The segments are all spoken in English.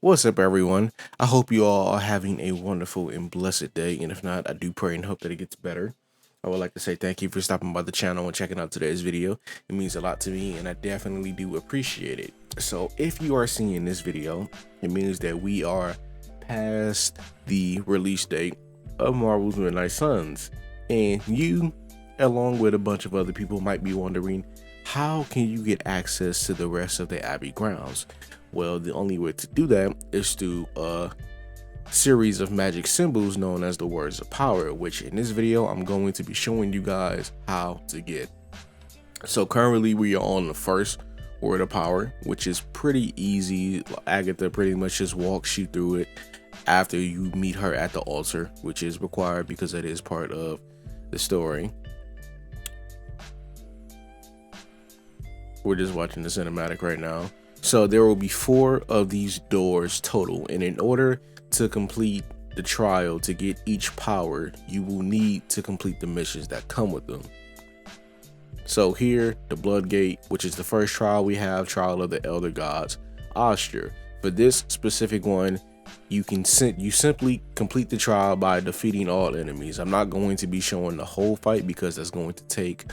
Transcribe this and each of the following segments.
What's up, everyone? I hope you all are having a wonderful and blessed day. And if not, I do pray and hope that it gets better. I would like to say thank you for stopping by the channel and checking out today's video. It means a lot to me, and I definitely do appreciate it. So, if you are seeing this video, it means that we are past the release date of Marvel's Midnight Suns. And you, along with a bunch of other people, might be wondering, how can you get access to the rest of the Abbey grounds? Well, the only way to do that is through a series of magic symbols known as the words of power, which in this video I'm going to be showing you guys how to get. So currently we are on the first word of power, which is pretty easy. Agatha pretty much just walks you through it after you meet her at the altar, which is required because it is part of the story. We're just watching the cinematic right now. So there will be 4 of these doors total, and in order to complete the trial to get each power, you will need to complete the missions that come with them. So here, the Blood Gate, which is the first trial we have, Trial of the Elder Gods, Ostir. For this specific one, you simply complete the trial by defeating all enemies. I'm not going to be showing the whole fight because that's going to take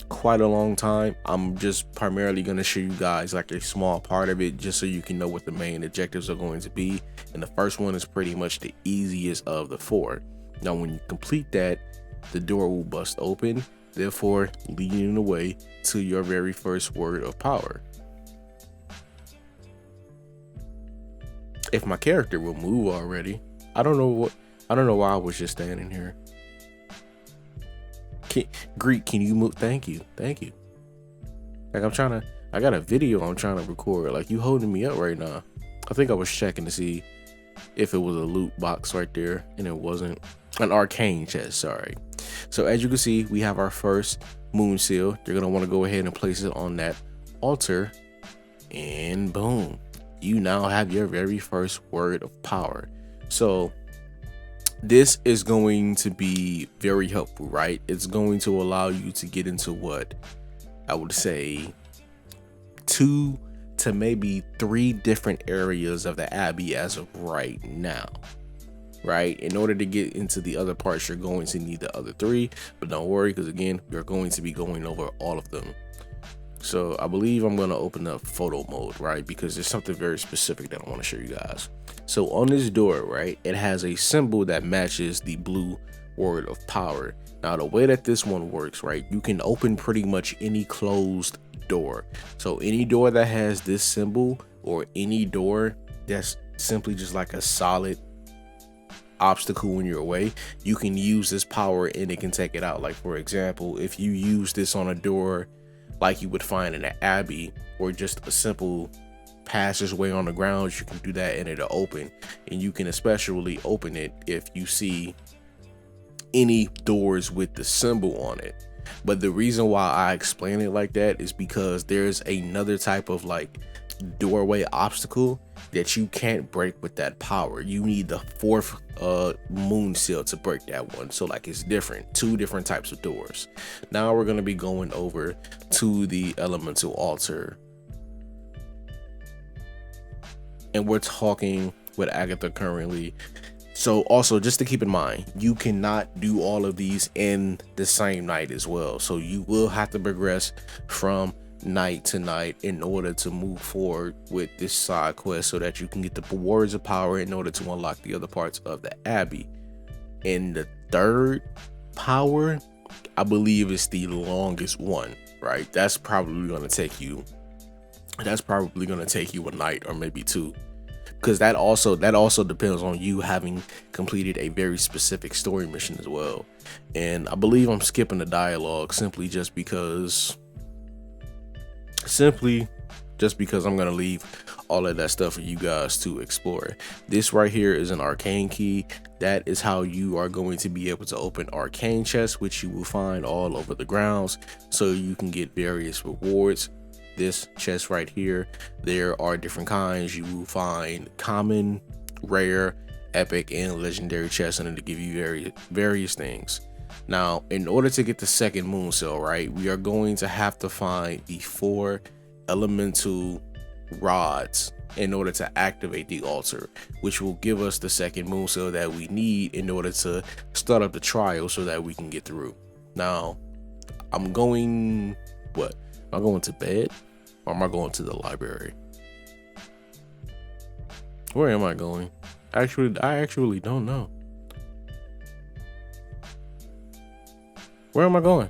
quite a long time. I'm just primarily going to show you guys like a small part of it just so you can know what the main objectives are going to be. And the first one is pretty much the easiest of the 4. Now when you complete that, the door will bust open, therefore leading the way to your very first word of power. If my character will move already, I don't know why I was just standing here. Greek, can you move? Thank you. Like I got a video I'm trying to record. Like, you holding me up right now. I think I was checking to see if it was a loot box right there, and it wasn't. An arcane chest, sorry. So as you can see, we have our first moon seal. You're gonna want to go ahead and place it on that altar, and boom, you now have your very first word of power. So this is going to be very helpful, right? It's going to allow you to get into what I would say 2 to maybe 3 different areas of the Abbey as of right now, right? In order to get into the other parts, you're going to need the other 3, but don't worry, because again, we're going to be going over all of them. So I believe I'm going to open up photo mode, right? Because there's something very specific that I want to show you guys. So on this door, right, it has a symbol that matches the blue word of power. Now the way that this one works, right, you can open pretty much any closed door. So any door that has this symbol, or any door that's simply just like a solid obstacle in your way, you can use this power and it can take it out. Like, for example, if you use this on a door like you would find in an abbey, or just a simple passageway on the grounds, you can do that and it'll open. And you can especially open it if you see any doors with the symbol on it. But the reason why I explain it like that is because there's another type of like doorway obstacle that you can't break with that power. You need the 4th moon seal to break that one. So like, it's different, 2 different types of doors. Now we're going to be going over to the elemental altar, and we're talking with Agatha currently. So also, just to keep in mind, you cannot do all of these in the same night as well. So you will have to progress from night to night in order to move forward with this side quest, so that you can get the words of power in order to unlock the other parts of the Abbey. And the 3rd power, I believe, is the longest one, right? That's probably going to take you a night or maybe 2, because that also depends on you having completed a very specific story mission as well. And I believe I'm skipping the dialogue simply just because I'm going to leave all of that stuff for you guys to explore. This right here is an arcane key. That is how you are going to be able to open arcane chests, which you will find all over the grounds, so you can get various rewards. This chest right here, there are different kinds. You will find common, rare, epic, and legendary chests in it to give you various things. Now, in order to get the 2nd moon cell, right, we are going to have to find the 4 elemental rods in order to activate the altar, which will give us the second moon seal that we need in order to start up the trial so that we can get through. Now, I'm going, what? Am I going to bed or am I going to the library? Where am I going? Actually, I actually don't know. Where am I going?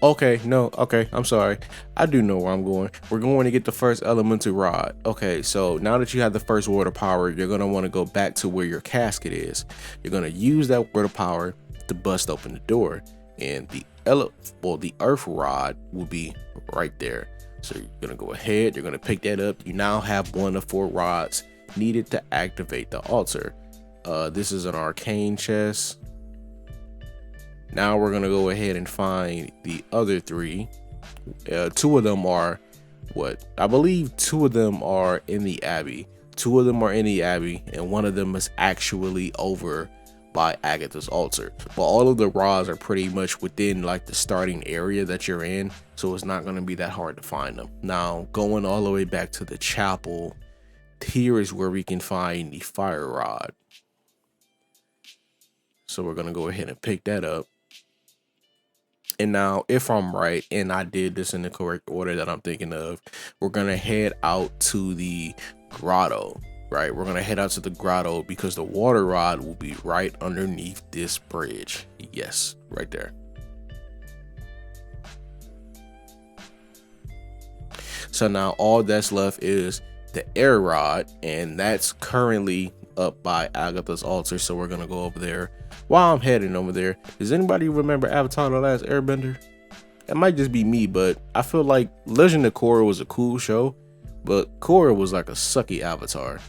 Okay, no, okay, I'm sorry. I do know where I'm going. We're going to get the first elemental rod. Okay, so now that you have the first word of power, you're going to want to go back to where your casket is. You're going to use that word of power to bust open the door, and the earth rod will be right there. So you're going to go ahead, you're going to pick that up. You now have 1 of 4 rods needed to activate the altar. This is an arcane chest. Now we're going to go ahead and find the other 3. 2 of them are I believe 2 of them are in the Abbey. 2 of them are in the Abbey, and 1 of them is actually over by Agatha's altar. But all of the rods are pretty much within like the starting area that you're in, so it's not going to be that hard to find them. Now, going all the way back to the chapel, here is where we can find the fire rod. So we're going to go ahead and pick that up. And now, if I'm right, and I did this in the correct order that I'm thinking of, we're going to head out to the grotto, right? We're going to head out to the grotto because the water rod will be right underneath this bridge. Yes, right there. So now all that's left is the air rod, and that's currently up by Agatha's altar. So we're going to go over there. While I'm heading over there, does anybody remember Avatar: The Last Airbender? It might just be me, but I feel like Legend of Korra was a cool show, but Korra was like a sucky avatar.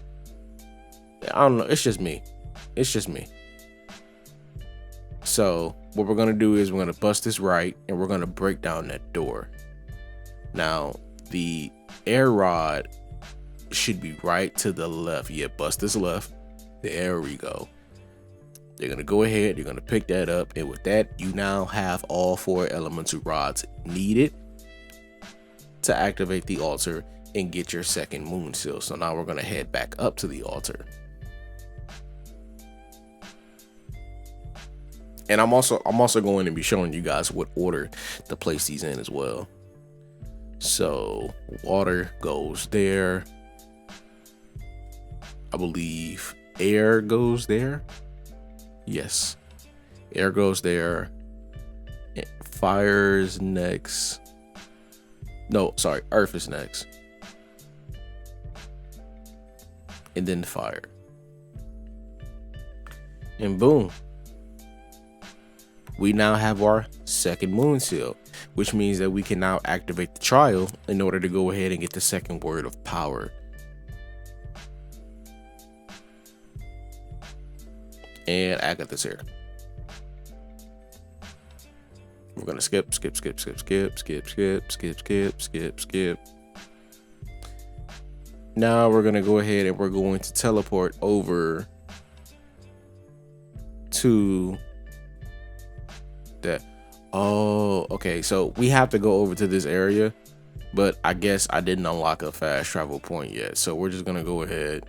I don't know. It's just me. It's just me. So what we're going to do is we're going to bust this right, and we're going to break down that door. Now, the air rod should be right to the left. Yeah, bust this left. There we go. You're going to go ahead, you're going to pick that up, and with that, you now have all 4 elemental rods needed to activate the altar and get your second moon seal. So now we're going to head back up to the altar. And I'm also going to be showing you guys what order to place these in as well. So water goes there. I believe air goes there. Yes, air goes there. Fire's next. No, sorry, earth is next. And then fire. And boom. We now have our second moon seal, which means that we can now activate the trial in order to go ahead and get the second word of power. And Agatha's here. We're gonna skip. Now we're gonna go ahead and we're going to teleport over to that. Oh, okay. So we have to go over to this area, but I guess I didn't unlock a fast travel point yet. So we're just gonna go ahead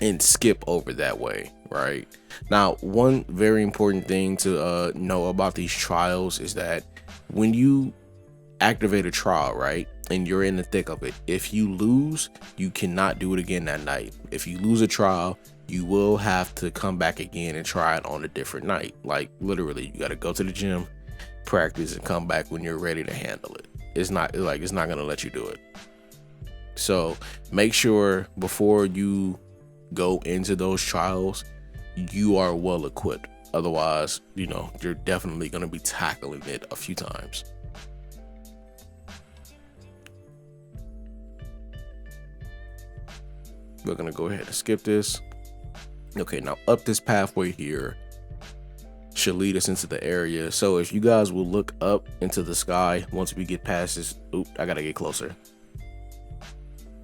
and skip over that way. Right now, one very important thing to know about these trials is that when you activate a trial, right, and you're in the thick of it, if you lose, you cannot do it again that night. If you lose a trial, you will have to come back again and try it on a different night. Like literally, you got to go to the gym, practice, and come back when you're ready to handle it. It's not gonna let you do it. So make sure before you go into those trials, you are well equipped. Otherwise, you're definitely going to be tackling it a few times. We're going to go ahead and skip this. Okay, now up this pathway here should lead us into the area. So if you guys will look up into the sky once we get past this. Oop, I got to get closer.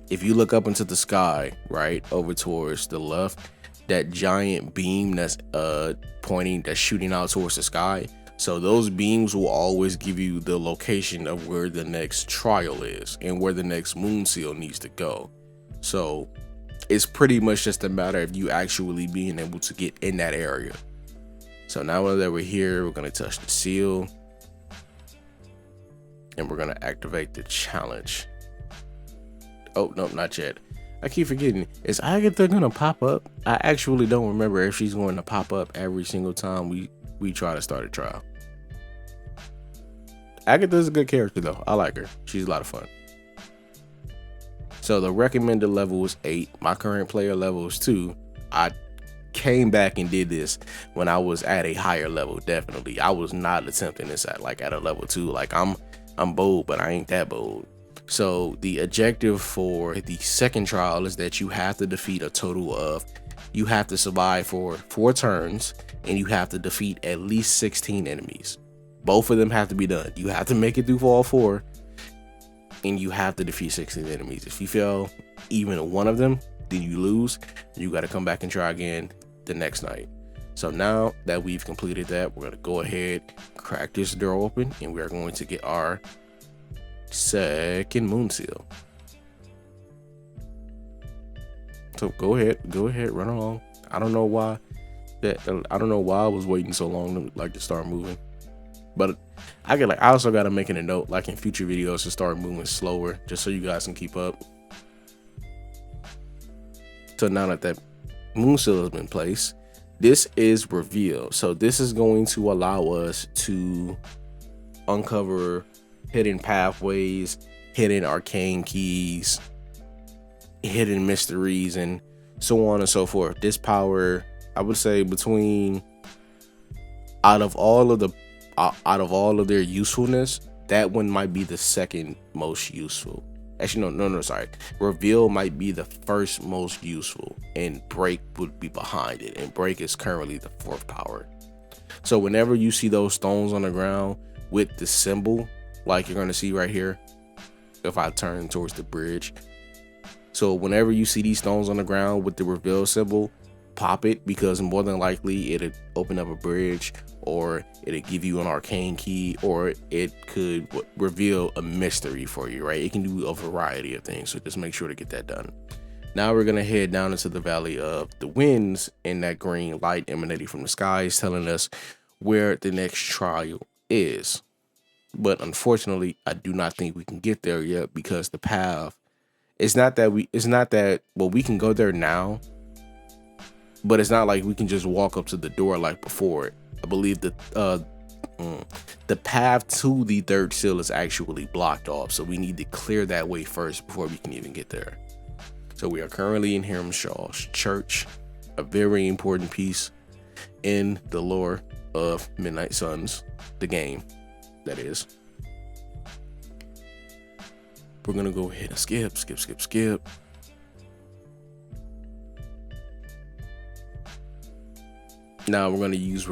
If you look up into the sky, right over towards the left, that giant beam that's shooting out towards the sky. So those beams will always give you the location of where the next trial is and where the next moon seal needs to go. So it's pretty much just a matter of you actually being able to get in that area. So now that we're here, we're going to touch the seal and we're going to activate the challenge. Oh, no, not yet. I keep forgetting. Is Agatha going to pop up? I actually don't remember if she's going to pop up every single time we try to start a trial. Agatha's a good character though. I like her. She's a lot of fun. So the recommended level is 8. My current player level is 2. I came back and did this when I was at a higher level. Definitely. I was not attempting this at a level 2. Like I'm bold, but I ain't that bold. So the objective for the second trial is that you have to defeat a total of, you have to survive for 4 turns and you have to defeat at least 16 enemies. Both of them have to be done. You have to make it through all 4 and you have to defeat 16 enemies. If you fail even one of them, then you lose. You got to come back and try again the next night. So now that we've completed that, we're going to go ahead, crack this door open, and we are going to get our second moon seal. So go ahead, run along. I don't know why I was waiting so long to start moving. But I also gotta make it a note, in future videos, to start moving slower, just so you guys can keep up. So now that moon seal has been placed, this is reveal. So this is going to allow us to uncover hidden pathways, hidden arcane keys, hidden mysteries, and so on and so forth. This power, I would say, out of all of their usefulness, that one might be the second most useful. Actually, no, sorry. Reveal might be the first most useful, and break would be behind it. And break is currently the 4th power. So whenever you see those stones on the ground with the symbol, like you're gonna see right here, if I turn towards the bridge. So whenever you see these stones on the ground with the reveal symbol, pop it, because more than likely it'll open up a bridge, or it'll give you an arcane key, or it could reveal a mystery for you, right? It can do a variety of things, so just make sure to get that done. Now we're gonna head down into the Valley of the Winds, and that green light emanating from the sky is telling us where the next trial is. But unfortunately, I do not think we can get there yet, because the path, we can go there now, but it's not like we can just walk up to the door like before. I believe that the path to the 3rd seal is actually blocked off, so we need to clear that way first before we can even get there. So we are currently in Hiram Shaw's church, a very important piece in the lore of Midnight Suns, the game, that is. We're gonna go ahead and skip. Now we're gonna use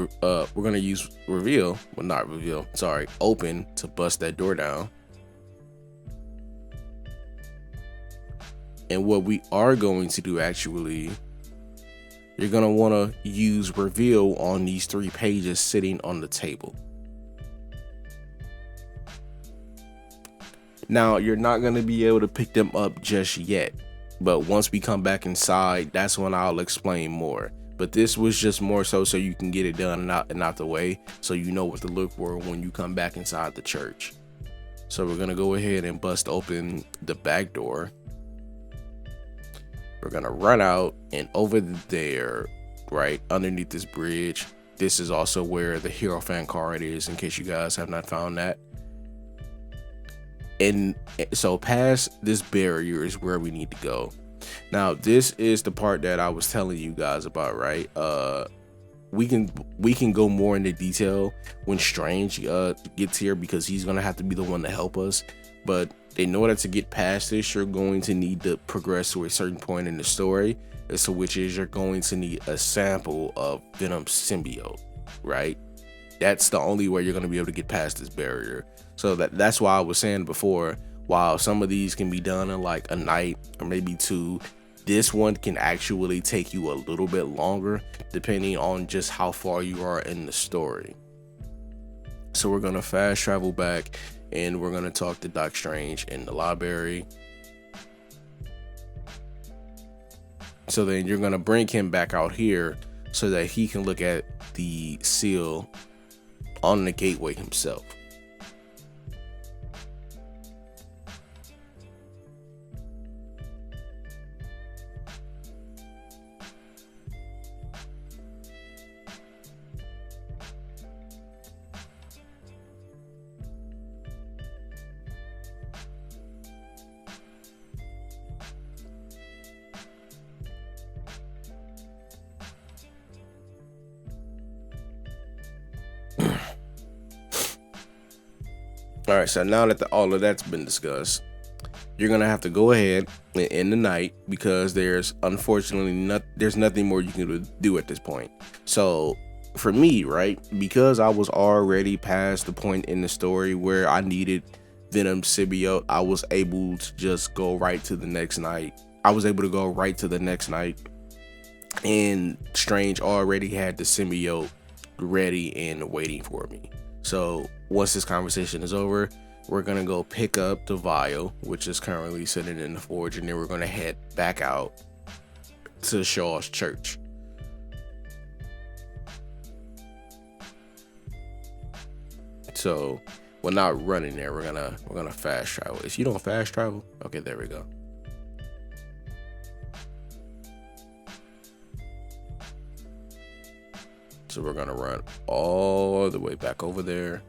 open to bust that door down. And what we are going to do, actually, you're gonna want to use reveal on these 3 pages sitting on the table. Now you're not gonna be able to pick them up just yet, but once we come back inside, that's when I'll explain more. But this was just more so you can get it done and out the way, so you know what to look for when you come back inside the church. So we're gonna go ahead and bust open the back door. We're gonna run out, and over there, right underneath this bridge, this is also where the Hierophant card is, in case you guys have not found that. And so past this barrier is where we need to go. Now this is the part that I was telling you guys about, right? We can go more into detail when Strange gets here, because he's gonna have to be the one to help us. But in order to get past this, you're going to need to progress to a certain point in the story, so which is you're going to need a sample of Venom's symbiote, right? That's the only way you're going to be able to get past this barrier. So that's why I was saying before, while some of these can be done in like a night or maybe 2, this one can actually take you a little bit longer, depending on just how far you are in the story. So we're gonna fast travel back, and we're gonna talk to Doc Strange in the library. So then you're gonna bring him back out here so that he can look at the seal on the gateway himself. All right, so now that all of that's been discussed, you're gonna have to go ahead and end the night, because there's unfortunately there's nothing more you can do at this point. So for me, right, because I was already past the point in the story where I needed Venom symbiote, I was able to just go right to the next night. And Strange already had the symbiote ready and waiting for me. So once this conversation is over, we're gonna go pick up the vial, which is currently sitting in the forge, and then we're gonna head back out to Shaw's church. So we're not running there. We're gonna fast travel. If you don't fast travel, okay, there we go. So we're gonna run all the way back over there.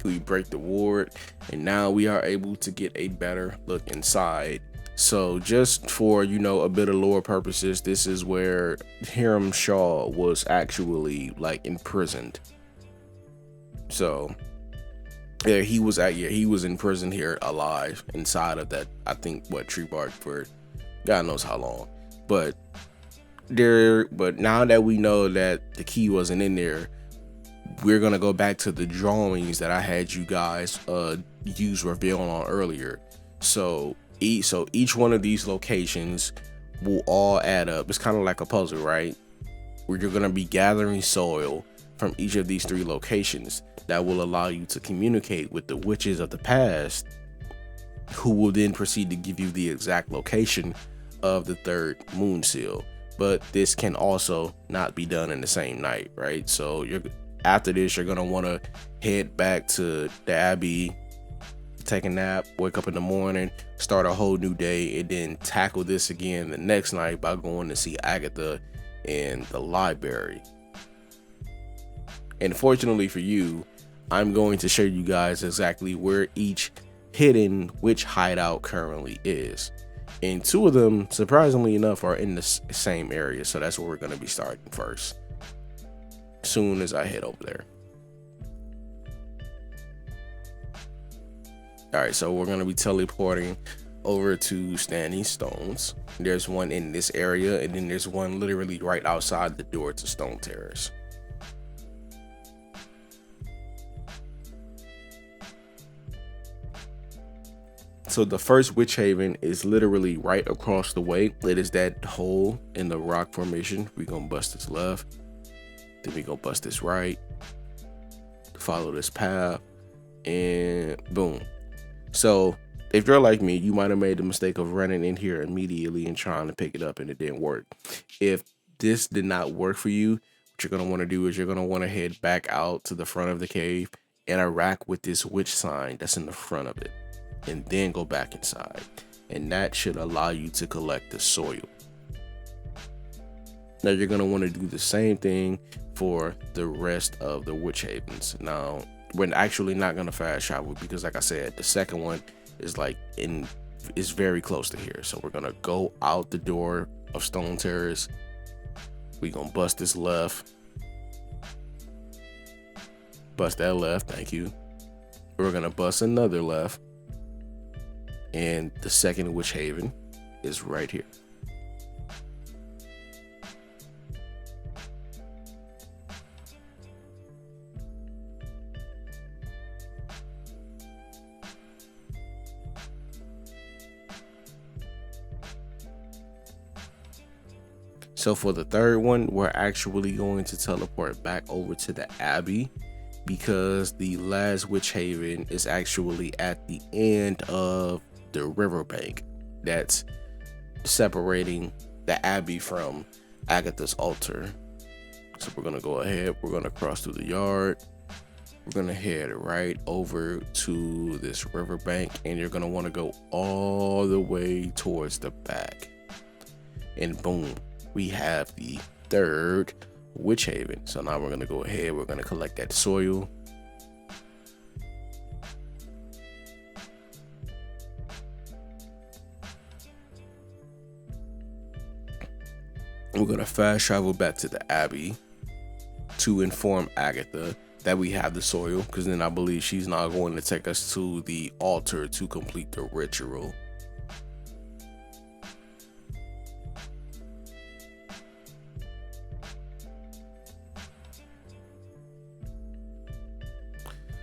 We break the ward, and now we are able to get a better look inside. So just for, a bit of lore purposes, this is where Hiram Shaw was actually like imprisoned. So yeah, he was in prison here alive inside of that, I think, tree bark for God knows how long. But now that we know that the key wasn't in there, we're gonna go back to the drawings that I had you guys use reveal on earlier. So each one of these locations will all add up. It's kind of like a puzzle, right? Where you're gonna be gathering soil from each of these 3 locations that will allow you to communicate with the witches of the past, who will then proceed to give you the exact location of the 3rd moon seal. But this can also not be done in the same night, right? So after this, you're gonna want to head back to the Abbey, take a nap, wake up in the morning, start a whole new day, and then tackle this again the next night by going to see Agatha in the library. And fortunately for you, I'm going to show you guys exactly where each hidden witch hideout currently is. And 2 of them, surprisingly enough, are in the same area. So that's where we're going to be starting first, soon as I head over there. All right, so we're going to be teleporting over to Standing Stones. There's one in this area, and then there's one literally right outside the door to Stone Terrace. So the first witch haven is literally right across the way. It is that hole in the rock formation. We're gonna bust this left, then we gonna bust this right, follow this path, and boom. So if you're like me, you might have made the mistake of running in here immediately and trying to pick it up, and it didn't work. If this did not work for you, what you're gonna want to do is you're gonna want to head back out to the front of the cave, interact with this witch sign that's in the front of it, and then go back inside, and that should allow you to collect the soil. Now you're going to want to do the same thing for the rest of the witch havens. Now we're actually not going to fast travel, because like I said, the second one is is very close to here. So we're going to go out the door of Stone Terrace. We're going to bust this left, bust that left, thank you. We're going to bust another left, and the second witch haven is right here. So for the third one, we're actually going to teleport back over to the Abbey, because the last witch haven is actually at the end of the riverbank that's separating the Abbey from Agatha's altar. So we're gonna go ahead, we're gonna cross through the yard, we're gonna head right over to this riverbank, and you're gonna want to go all the way towards the back, and boom, we have the third witch haven. So now we're gonna go ahead, we're gonna collect that soil. We're gonna fast travel back to the Abbey to inform Agatha that we have the soil, because then I believe she's not going to take us to the altar to complete the ritual.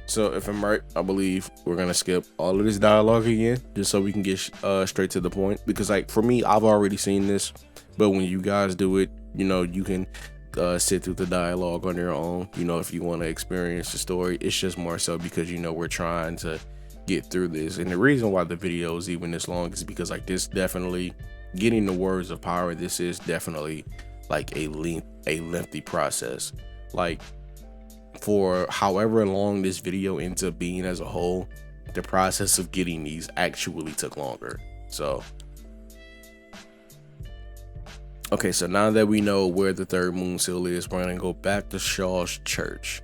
So if I'm right, I believe we're gonna skip all of this dialogue again, just so we can get straight to the point. Because like for me, I've already seen this, but when you guys do it, you know, you can sit through the dialogue on your own. You know, if you want to experience the story, it's just more so because, you know, we're trying to get through this. And the reason why the video is even this long is because like this definitely, getting the words of power, this is definitely like a lengthy process. Like, for however long this video ends up being as a whole, the process of getting these actually took longer. So okay, so now that we know where the third moon seal is, we're gonna go back to Shaw's church,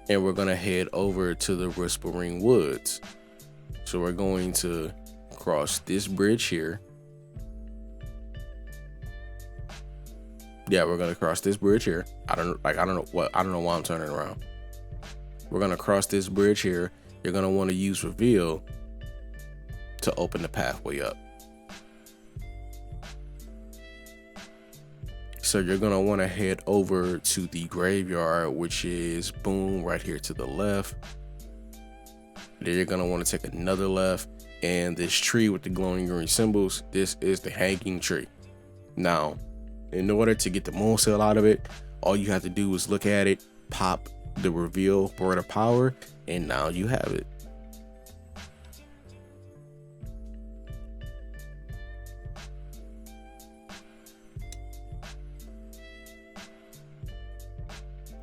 and we're gonna head over to the Whispering Woods. So we're going to cross this bridge here. Yeah, we're gonna cross this bridge here. I don't know why I'm turning around. We're gonna cross this bridge here. You're gonna want to use reveal to open the pathway up. So you're gonna want to head over to the graveyard, which is boom right here to the left. Then you're gonna want to take another left, and this tree with the glowing green symbols, this is the hanging tree. Now, in order to get the moon seal out of it, all you have to do is look at it, pop the reveal word of power, and now you have it.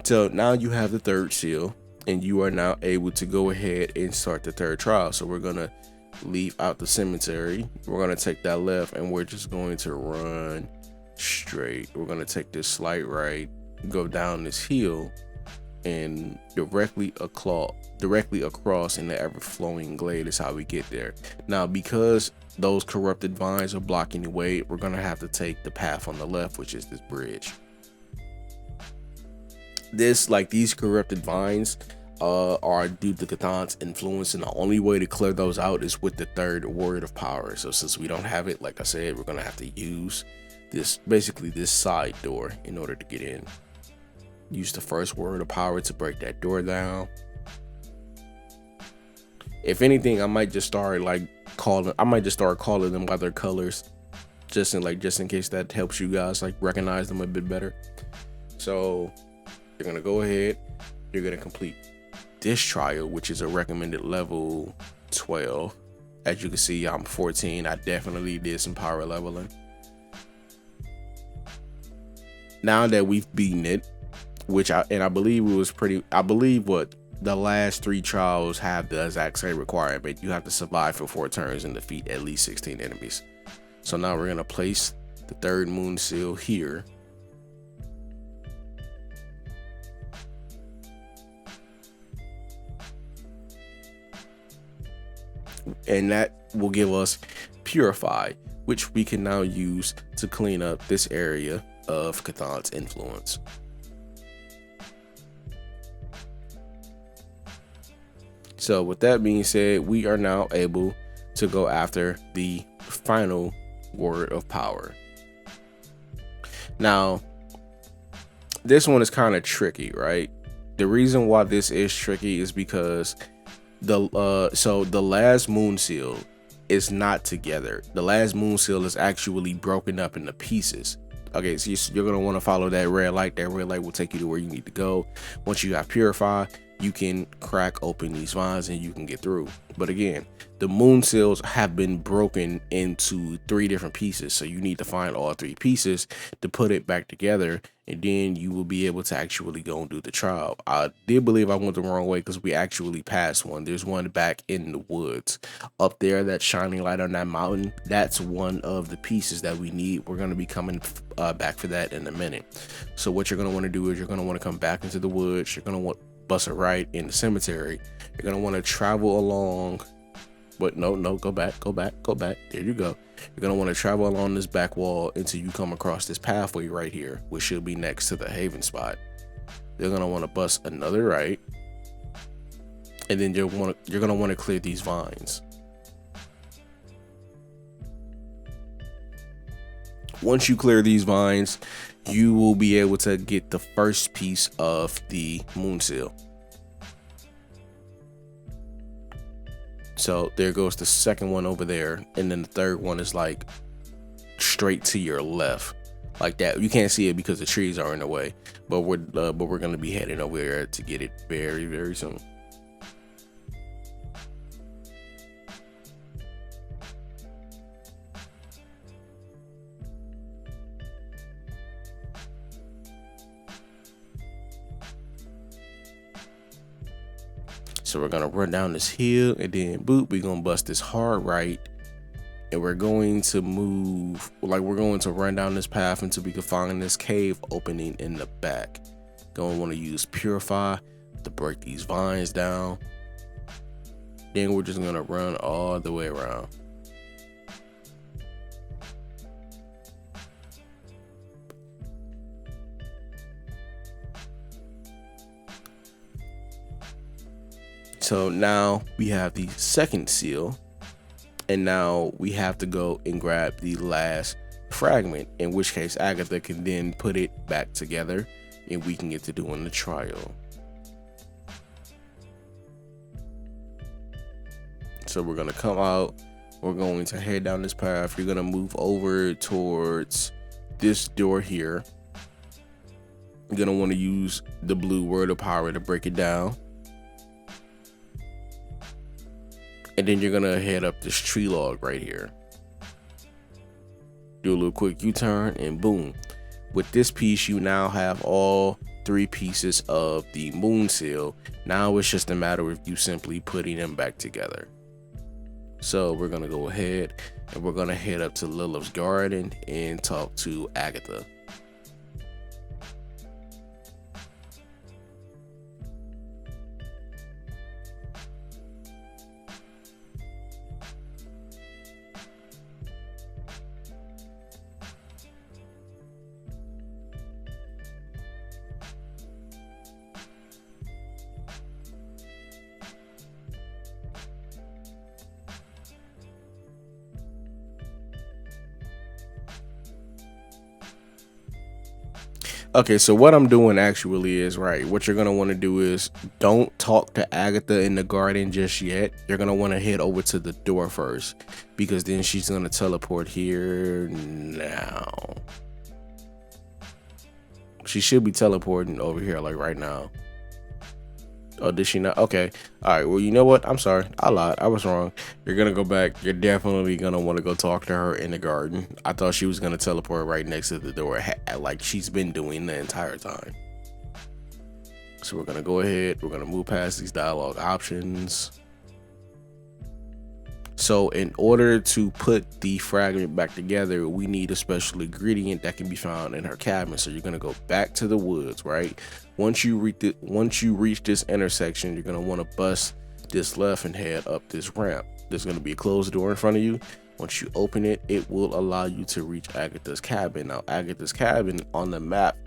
So now you have the third seal, and you are now able to go ahead and start the third trial. So we're gonna leave out the cemetery. We're gonna take that left, and we're just going to run straight. We're gonna take this slight right, go down this hill, and directly across in the ever-flowing glade is how we get there. Now, because those corrupted vines are blocking the way, we're gonna have to take the path on the left, which is this bridge. These corrupted vines are due to Cthulhu's influence, and the only way to clear those out is with the third word of power. So since we don't have it, like I said, we're gonna have to use this side door in order to get in. Use the first word of power to break that door down. If anything, I might just start calling them by their colors, just in case that helps you guys like recognize them a bit better. So you're gonna go ahead, you're gonna complete this trial, which is a recommended level 12. As you can see, I'm 14. I definitely did some power leveling. Now that we've beaten it, I believe what the last 3 trials have the exact same requirement. You have to survive for 4 turns and defeat at least 16 enemies. So now we're gonna place the third moon seal here. And that will give us Purify, which we can now use to clean up this area of Cthulhu's influence. So with that being said, we are now able to go after the final word of power. Now, this one is kind of tricky, right? The reason why this is tricky is because the last moon seal is not together. The last moon seal is actually broken up into pieces. Okay, so you're gonna want to follow that red light. That red light will take you to where you need to go. Once you have Purify, you can crack open these vines and you can get through. But again, the moon seals have been broken into 3 different pieces, so you need to find all 3 pieces to put it back together, and then you will be able to actually go and do the trial. I did believe I went the wrong way because we actually passed one. There's one back in the woods up there, that shining light on that mountain. That's one of the pieces that we need. We're going to be coming back for that in a minute. So what you're going to want to do is you're going to want to come back into the woods. You're going to want bust a right in the cemetery. You're going to want to travel along. But no, go back. There you go. You're going to want to travel along this back wall until you come across this pathway right here, which should be next to the haven spot. You're going to want to bust another right. And then you're going to want to clear these vines. Once you clear these vines, you will be able to get the first piece of the moon seal. So there goes the second one over there, and then the third one is like straight to your left, like that. You can't see it because the trees are in the way, but we're gonna be heading over there to get it very, very soon. So we're gonna run down this hill, and then boop, we're gonna bust this hard right, and we're going to move, like we're going to run down this path until we can find this cave opening in the back. Gonna want to use Purify to break these vines down. Then we're just gonna run all the way around. So now we have the second seal, and now we have to go and grab the last fragment, in which case Agatha can then put it back together and we can get to doing the trial. So we're gonna come out, we're going to head down this path. You're gonna move over towards this door here. You're gonna want to use the blue word of power to break it down. And then you're gonna head up this tree log right here. Do a little quick U-turn and boom. With this piece, you now have all 3 pieces of the moon seal. Now it's just a matter of you simply putting them back together. So we're gonna go ahead and we're gonna head up to Lilith's garden and talk to Agatha. Okay, so what I'm doing actually is right. What you're gonna want to do is don't talk to Agatha in the garden just yet. You're gonna want to head over to the door first, because then she's gonna teleport here now. She should be teleporting over here like right now. Oh, did she not? Okay. All right. Well, you know what? I'm sorry. I lied. I was wrong. You're going to go back. You're definitely going to want to go talk to her in the garden. I thought she was going to teleport right next to the door, like she's been doing the entire time. So we're going to go ahead. We're going to move past these dialogue options. So in order to put the fragment back together, we need a special ingredient that can be found in her cabin. So you're going to go back to the woods, right? Once you reach this intersection, you're going to want to bust this left and head up this ramp. There's going to be a closed door in front of you. Once you open it, it will allow you to reach Agatha's cabin. Now, Agatha's cabin on the map,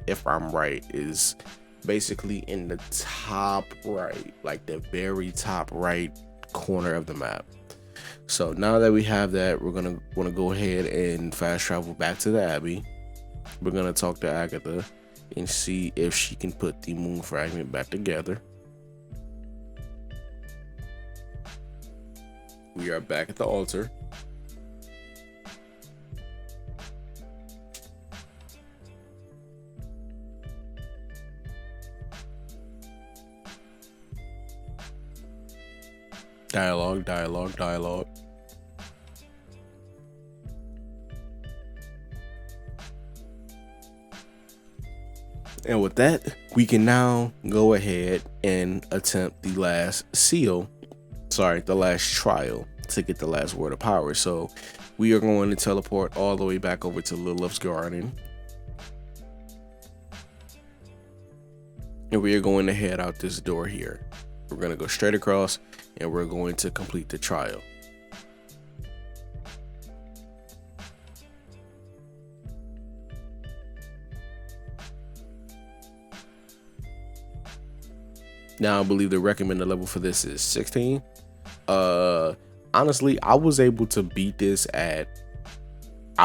if I'm right, is basically in the top right, like the very top right corner of the map. So now that we have that, we're gonna want to go ahead and fast travel back to the Abbey. We're gonna talk to Agatha and see if she can put the moon fragment back together. We are back at the altar. Dialogue, dialogue, dialogue. And with that, we can now go ahead and attempt the last seal. Sorry, the last trial to get the last word of power. So we are going to teleport all the way back over to Lilith's garden. And we are going to head out this door here. We're going to go straight across and we're going to complete the trial. Now, I believe the recommended level for this is 16. Honestly, I was able to beat this I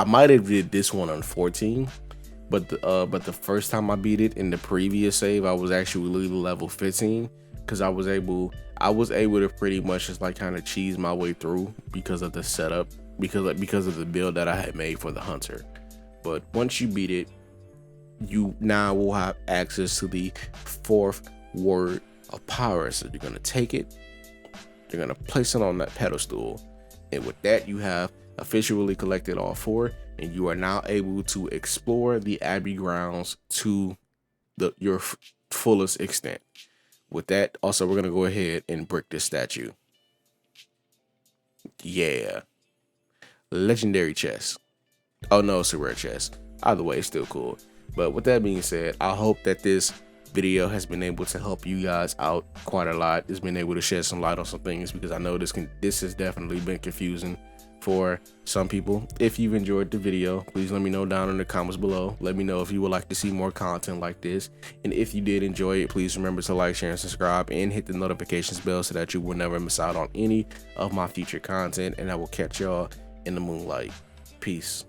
might have did this one on 14, but the first time I beat it in the previous save, I was actually level 15 because I was able to pretty much just like kind of cheese my way through because of the setup, because of the build that I had made for the hunter. But once you beat it, you now will have access to the 4th word of power. So you're gonna take it, you're gonna place it on that pedestal, and with that you have officially collected all 4, and you are now able to explore the Abbey grounds to your fullest extent. With that, also we're gonna go ahead and brick this statue. Yeah, legendary chest. Oh no, it's a rare chest. Either way, it's still cool. But with that being said, I hope that this video has been able to help you guys out quite a lot. It's been able to shed some light on some things, because I know this has definitely been confusing for some people. If you've enjoyed the video, please let me know down in the comments below. Let me know if you would like to see more content like this, and if you did enjoy it, please remember to like, share, and subscribe, and hit the notifications bell so that you will never miss out on any of my future content. And I will catch y'all in the moonlight. Peace.